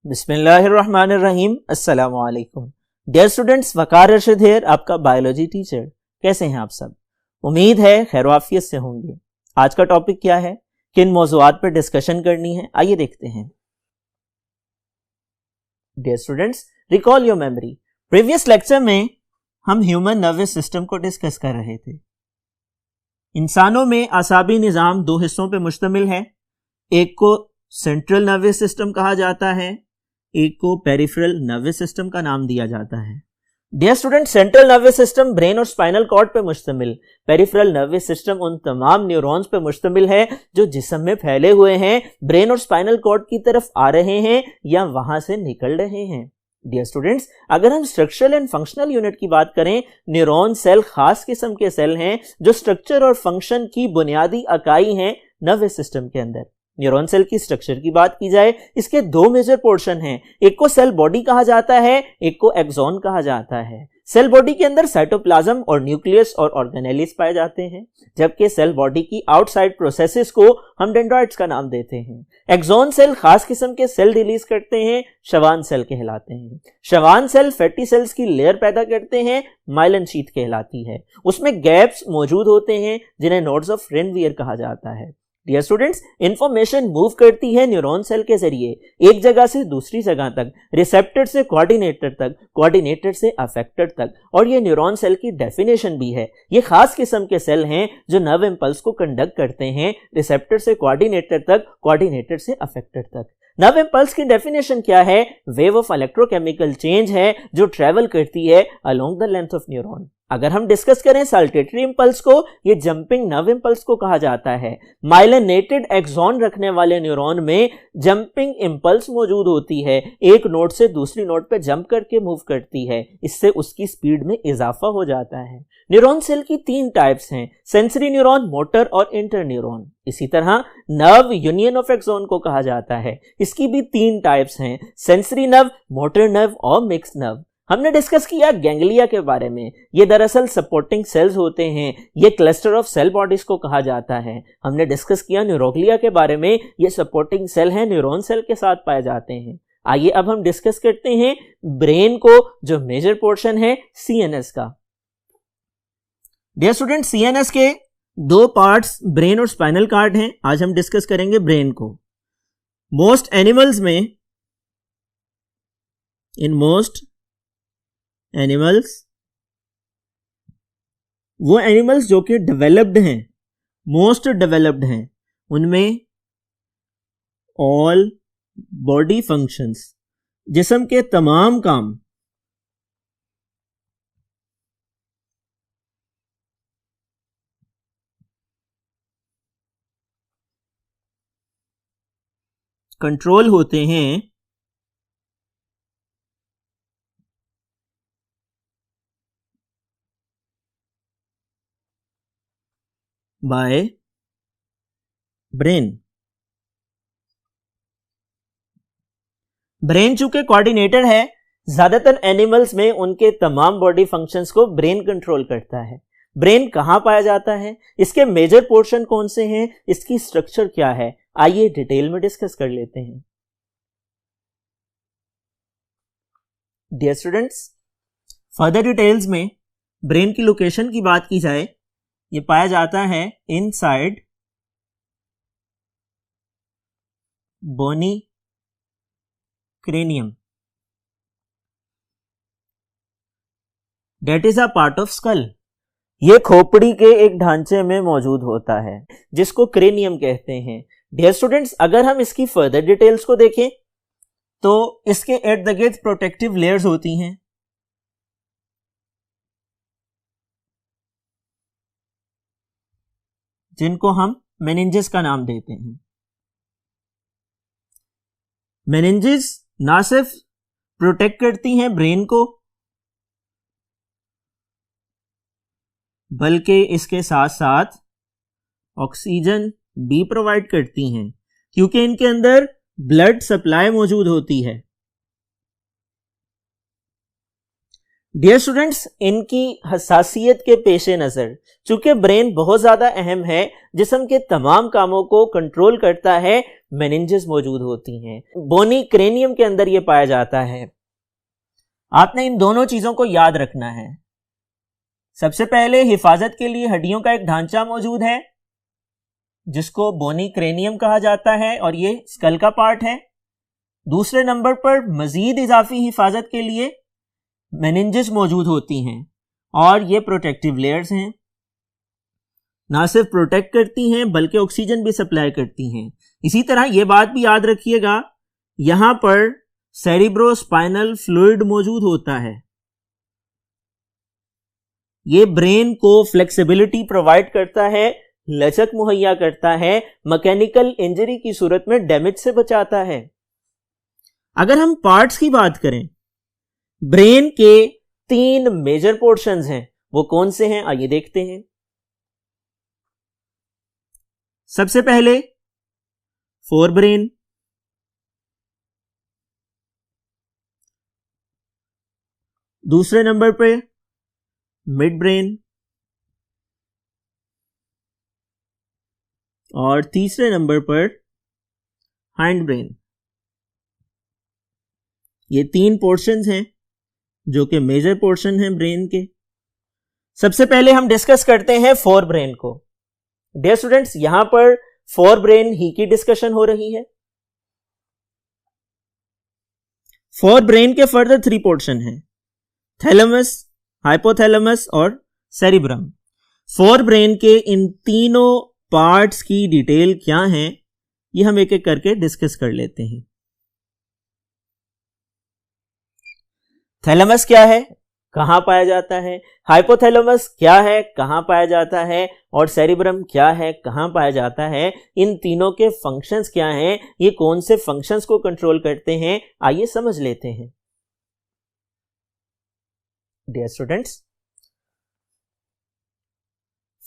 बिस्मिल्लाहिर्रहमानिर्रहीम। अस्सलामु अलैकुम। Dear students, Waqar Rashid here, आपका बायोलॉजी टीचर। कैसे हैं आप सब? उम्मीद है खैर आफियत से होंगे। आज का टॉपिक क्या है, किन मौज़ूआत पर डिस्कशन करनी है, आइए देखते हैं। Dear students, recall your memory. Previous lecture में हम ह्यूमन नर्वस सिस्टम को डिस्कस कर रहे थे। इंसानों में आसाबी निज़ाम दो हिस्सों पर मुश्तमिल है। एक को सेंट्रल नर्वस सिस्टम कहा जाता है, एक को पेरिफेरल नर्वस सिस्टम का नाम दिया जाता है। Dear student, central nervous system brain और स्पाइनल कॉर्ड पे मुश्तमिल, पेरिफेरल नर्वस सिस्टम उन तमाम न्यूरॉन्स पे मुश्तमिल है जो जिस्म में फैले हुए हैं, ब्रेन और स्पाइनल कॉर्ड की तरफ आ रहे हैं या वहां से निकल रहे हैं। डियर स्टूडेंट्स, अगर हम स्ट्रक्चरल एंड फंक्शनल यूनिट की बात करें, न्यूरॉन सेल खास किस्म के सेल हैं जो स्ट्रक्चर और फंक्शन की बुनियादी इकाई हैं नर्वस सिस्टम के अंदर। न्यूरॉन सेल की स्ट्रक्चर की बात की जाए, इसके दो मेजर पोर्शन हैं। एक को सेल बॉडी कहा जाता है, एक को एक्सॉन कहा जाता है। सेल बॉडी के अंदर साइटोप्लाज्म और न्यूक्लियस और ऑर्गेनेलिस पाए जाते हैं, जबकि सेल बॉडी की आउटसाइड प्रोसेसेस को हम डेंड्राइट्स का नाम देते हैं। एक्सॉन सेल खास किस्म के सेल रिलीज करते हैं, शवान सेल कहलाते हैं। शवान सेल फैटी सेल्स की लेयर पैदा करते हैं, माइलिन शीथ कहलाती है। उसमें गैप्स मौजूद होते हैं जिन्हें नोड्स ऑफ रेनवियर कहा जाता है। डियर स्टूडेंट्स, इंफॉर्मेशन मूव करती है न्यूरॉन सेल के जरिए एक जगह से दूसरी जगह तक, रिसेप्टर से कोऑर्डिनेटर तक, कोऑर्डिनेटर से अफेक्टर तक, और ये न्यूरॉन सेल की डेफिनेशन भी है। ये खास किस्म के सेल हैं जो नर्व इंपल्स को कंडक्ट करते हैं रिसेप्टर से कोऑर्डिनेटर तक, कोऑर्डिनेटर से अफेक्टर तक। नर्व इंपल्स की डेफिनेशन क्या है? वेव ऑफ इलेक्ट्रोकेमिकल चेंज है जो ट्रेवल करती है along the length of neuron. अगर हम डिस्कस करें साल्टेटरी इंपल्स को, ये जंपिंग नर्व इंपल्स को कहा जाता है। माइलिनेटेड एक्सॉन रखने वाले न्यूरॉन में जंपिंग इंपल्स मौजूद होती है, एक नोड से दूसरी नोड पे जंप करके मूव करती है, इससे उसकी स्पीड में इजाफा हो जाता है। न्यूरॉन सेल की तीन टाइप्स हैं, सेंसरी न्यूरॉन, मोटर और इंटर न्यूरॉन। इसी तरह नर्व यूनियन ऑफ एक्सॉन को कहा जाता है, इसकी भी तीन टाइप्स हैं, सेंसरी नर्व, मोटर नर्व और मिक्स नर्व। हमने डिस्कस किया गैंग्लिया के बारे में। ये दरअसल सपोर्टिंग सेल्स होते हैं, ये क्लस्टर ऑफ सेल बॉडीज को कहा जाता है। हमने डिस्कस किया न्यूरोग्लिया के बारे में, ये सपोर्टिंग सेल हैं, न्यूरॉन सेल के साथ पाए जाते हैं। आइए अब हम डिस्कस करते हैं ब्रेन को, जो मेजर पोर्शन है सीएनएस का। डियर स्टूडेंट, सीएनएस के दो पार्ट्स ब्रेन और स्पाइनल कॉर्ड हैं। आज हम डिस्कस करेंगे ब्रेन को। मोस्ट एनिमल्स में, इन मोस्ट एनिमल्स, वो एनिमल्स जो कि डेवलप्ड हैं, मोस्ट डेवलप्ड हैं, उनमें ऑल बॉडी फंक्शंस, जिस्म के तमाम काम कंट्रोल होते हैं बाय ब्रेन। ब्रेन चूंकि कोऑर्डिनेटर है, ज्यादातर एनिमल्स में उनके तमाम बॉडी फंक्शंस को ब्रेन कंट्रोल करता है। ब्रेन कहां पाया जाता है, इसके मेजर पोर्शन कौन से हैं, इसकी स्ट्रक्चर क्या है, आइए डिटेल में डिस्कस कर लेते हैं। डियर स्टूडेंट्स, फर्दर डिटेल्स में ब्रेन की लोकेशन की बात की जाए, ये पाया जाता है inside bony cranium, that is a part of skull. ये खोपड़ी के एक ढांचे में मौजूद होता है जिसको क्रेनियम कहते हैं। डियर स्टूडेंट्स, अगर हम इसकी फर्दर डिटेल्स को देखें तो इसके इर्द गिर्द प्रोटेक्टिव लेयर्स होती हैं, जिनको हम मेनिंजेस का नाम देते हैं। मेनिंजेस ना सिर्फ प्रोटेक्ट करती हैं ब्रेन को, बल्कि इसके साथ साथ ऑक्सीजन भी प्रोवाइड करती हैं, क्योंकि इनके अंदर ब्लड सप्लाई मौजूद होती है। डियर स्टूडेंट्स, इनकी हसासियत के पेश नज़र चूंकि ब्रेन बहुत ज़्यादा अहम है, जिस्म के तमाम कामों को कंट्रोल करता है, मेनिंजेस मौजूद होती हैं। बोनी क्रेनियम के अंदर ये पाया जाता है। आपने इन दोनों चीज़ों को याद रखना है। सबसे पहले हिफाजत के लिए हड्डियों का एक ढांचा मौजूद है जिसको बोनी क्रेनियम कहा जाता है और ये स्कल का पार्ट है। दूसरे नंबर पर मजीद इजाफी हिफाजत के लिए मेनिंजेस मौजूद होती हैं और ये प्रोटेक्टिव लेयर्स हैं। ना सिर्फ प्रोटेक्ट करती हैं बल्कि ऑक्सीजन भी सप्लाई करती हैं। इसी तरह ये बात भी याद रखिएगा, यहां पर सेरिब्रोस्पाइनल फ्लूइड मौजूद होता है। ये ब्रेन को फ्लेक्सिबिलिटी प्रोवाइड करता है, लचक मुहैया करता है, मैकेनिकल इंजरी की सूरत में डैमेज से बचाता है। अगर हम पार्ट्स की बात करें, ब्रेन के 3 मेजर पोर्शंस हैं। वो कौन से हैं आइए देखते हैं। सबसे पहले फोरब्रेन, दूसरे नंबर पे मिड ब्रेन और तीसरे नंबर पर हाइंड ब्रेन। ये 3 पोर्शंस हैं जो कि मेजर पोर्शन हैं ब्रेन के। सबसे पहले हम डिस्कस करते हैं फोर ब्रेन को। डियर स्टूडेंट्स, यहां पर फोर ब्रेन ही की डिस्कशन हो रही है। फोर ब्रेन के फर्दर 3 पोर्शन हैं, थैलेमस, हाइपोथैलेमस और सेरिब्रम। फोर ब्रेन के इन तीनों पार्ट्स की डिटेल क्या है ये हम एक एक करके डिस्कस कर लेते हैं। थैलेमस क्या है, कहां पाया जाता है, हाइपोथैलेमस क्या है, कहां पाया जाता है, और सेरिब्रम क्या है, कहां पाया जाता है। इन तीनों के फंक्शंस क्या हैं, ये कौन से फंक्शंस को कंट्रोल करते हैं, आइए समझ लेते हैं। डियर स्टूडेंट्स,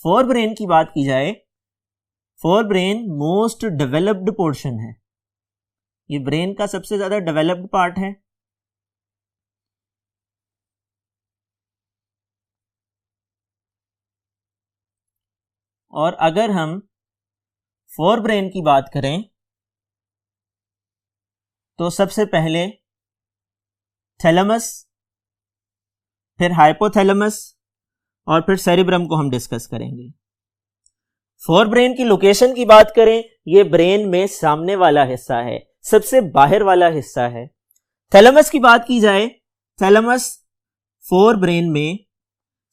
फोर ब्रेन की बात की जाए, fore brain most developed portion है। ये ब्रेन का सबसे ज्यादा डेवलप्ड पार्ट है। और अगर हम फोर ब्रेन की बात करें तो सबसे पहले थैलेमस, फिर हाइपोथैलेमस और फिर सेरिब्रम को हम डिस्कस करेंगे। फोर ब्रेन की लोकेशन की बात करें, ये ब्रेन में सामने वाला हिस्सा है, सबसे बाहर वाला हिस्सा है। थैलेमस की बात की जाए, थैलेमस फोर ब्रेन में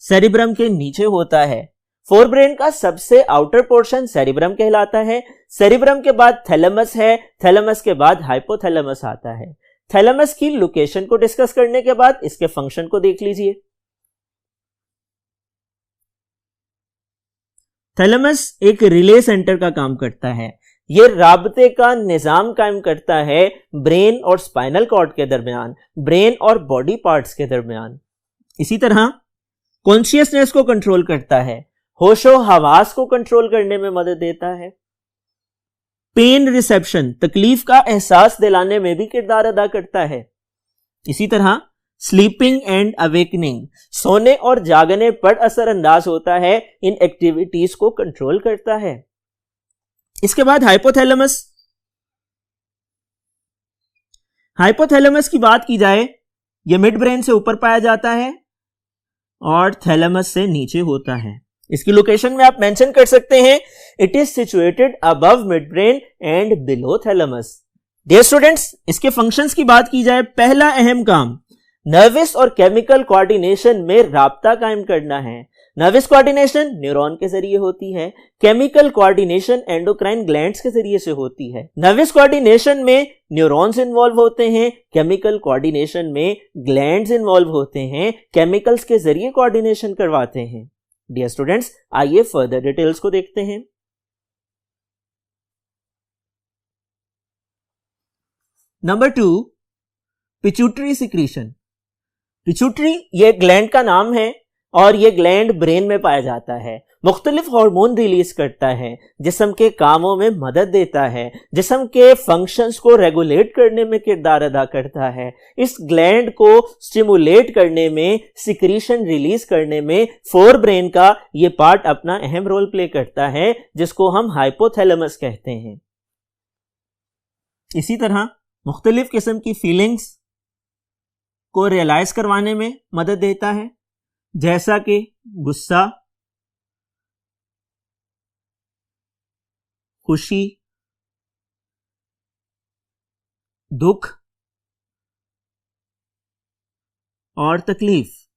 सेरिब्रम के नीचे होता है। फोर ब्रेन का सबसे आउटर पोर्शन सेरिब्रम कहलाता है। सेरिब्रम के बाद थैलेमस है, थैलेमस के बाद हाइपोथैलेमस आता है। थैलेमस की लोकेशन को डिस्कस करने के बाद इसके फंक्शन को देख लीजिए। थैलेमस एक रिले सेंटर का काम करता है। यह राबते का निजाम कायम करता है ब्रेन और स्पाइनल कॉर्ड के दरमियान, ब्रेन और बॉडी पार्ट्स के दरमियान। इसी तरह कॉन्शियसनेस को कंट्रोल करता है, होशो हवास को कंट्रोल करने में मदद देता है। पेन रिसेप्शन, तकलीफ का एहसास दिलाने में भी किरदार अदा करता है। इसी तरह स्लीपिंग एंड अवेकनिंग, सोने और जागने पर असरअंदाज होता है, इन एक्टिविटीज को कंट्रोल करता है। इसके बाद हाइपोथैलेमस। हाइपोथैलेमस की बात की जाए, यह मिड ब्रेन से ऊपर पाया जाता है और थैलेमस से नीचे होता है। इसकी लोकेशन में आप मेंशन कर सकते हैं, it is situated above mid brain and below thalamus. Dear students, इसके फंक्शंस की बात की जाए, पहला अहम काम नर्वस और केमिकल कोऑर्डिनेशन में राब्ता कायम करना है। नर्वस कोऑर्डिनेशन न्यूरॉन के जरिए होती है, केमिकल कोऑर्डिनेशन एंडोक्राइन ग्लैंड्स के जरिए से होती है। नर्वस कोऑर्डिनेशन में न्यूरॉन्स इन्वॉल्व होते हैं, केमिकल कोऑर्डिनेशन में ग्लैंड्स इन्वॉल्व होते हैं, केमिकल्स के जरिए कोऑर्डिनेशन करवाते हैं। डियर स्टूडेंट्स, आइए फर्दर डिटेल्स को देखते हैं। Number 2, pituitary secretion. पिट्यूटरी ये ग्लैंड का नाम है और ये ग्लैंड ब्रेन में पाया जाता है। मुख्तलिफ हार्मोन रिलीज करता है, जिस्म के कामों में मदद देता है, जिस्म के फंक्शंस को रेगुलेट करने में किरदार अदा करता है। इस ग्लैंड को स्टिमुलेट करने में, सिक्रीशन रिलीज करने में फोर ब्रेन का ये पार्ट अपना अहम रोल प्ले करता है, जिसको हम हाइपोथैलेमस कहते हैं। इसी तरह मुख्तलिफ किस्म की फीलिंग्स को रियलाइज करवाने में मदद देता है, जैसा कि गुस्सा, खुशी, दुख और तकलीफ।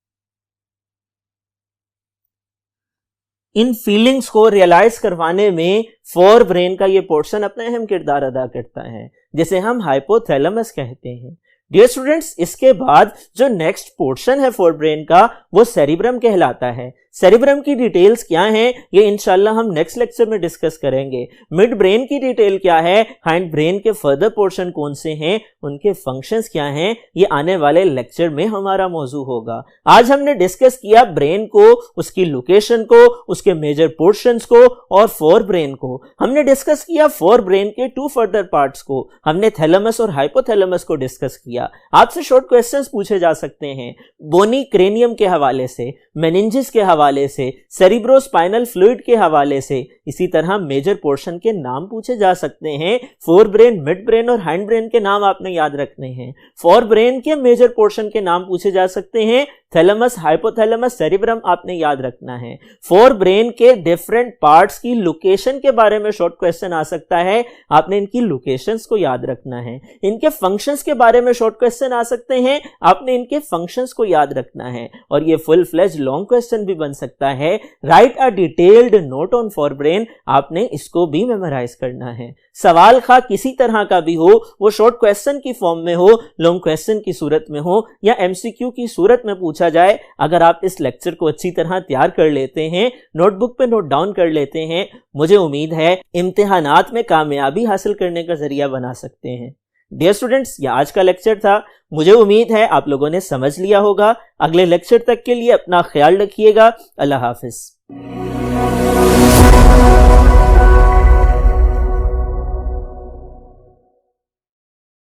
इन फीलिंग्स को रियलाइज करवाने में फोर ब्रेन का ये पोर्शन अपना अहम किरदार अदा करता है, जिसे हम हाइपोथैलेमस कहते हैं। डियर स्टूडेंट्स, इसके बाद जो नेक्स्ट पोर्शन है फोर ब्रेन का, वो सेरिब्रम कहलाता है। सेरिब्रम की डिटेल्स क्या हैं, ये इंशाल्लाह हम नेक्स्ट लेक्चर में डिस्कस करेंगे। मिड ब्रेन की डिटेल क्या है, हाइंड ब्रेन के फर्दर पोर्शन कौन से हैं, उनके फंक्शंस क्या हैं, ये आने वाले लेक्चर में हमारा मौजू होगा। आज हमने डिस्कस किया ब्रेन को, उसकी लोकेशन को, उसके मेजर पोर्शंस को और फोर ब्रेन को। हमने डिस्कस किया फोर ब्रेन के टू फर्दर पार्ट्स को, हमने थैलेमस और हाइपोथैलेमस को डिस्कस किया। आपसे शॉर्ट क्वेश्चंस पूछे जा सकते हैं बोनी क्रेनियम के हवाले से, मेनिंजिस के हवाले से, सेरिब्रोस्पाइनल फ्लूइड के हवाले से। इसी तरह मेजर पोर्शन के नाम पूछे जा सकते हैं। फोर ब्रेन, मिड ब्रेन और हाइंड ब्रेन के नाम आपने याद रखने हैं। फोर ब्रेन के मेजर पोर्शन के नाम पूछे जा सकते हैं, थैलेमस, हाइपोथैलेमस, सेरिब्रम आपने याद रखना है। फोर ब्रेन के डिफरेंट पार्ट्स की लोकेशन के बारे में शॉर्ट क्वेश्चन आ सकता है, आपने इनकी लोकेशंस को याद रखना है। इनके फंक्शंस के बारे में शॉर्ट क्वेश्चन आ सकते हैं, आपने इनके फंक्शंस को याद रखना है। और ये फुल फ्लेज लॉन्ग क्वेश्चन भी बन सकता है, right a detailed note on fore brain, आपने इसको भी मेमोराइज करना है। सवाल खा किसी तरह का भी हो, वो शॉर्ट क्वेश्चन की फॉर्म में हो, लॉन्ग क्वेश्चन की सूरत में हो या एमसीक्यू की सूरत में पूछा जाए, अगर आप इस लेक्चर को अच्छी तरह तैयार कर लेते हैं, नोटबुक पे नोट डाउन कर लेते हैं, मुझे उम्मीद है इम्तिहानात में कामयाबी हासिल करने का जरिया बना सकते हैं। डियर स्टूडेंट्स, ये आज का लेक्चर था। मुझे उम्मीद है आप लोगों ने समझ लिया होगा। अगले लेक्चर तक के लिए अपना ख्याल रखिएगा। अल्लाह हाफिज।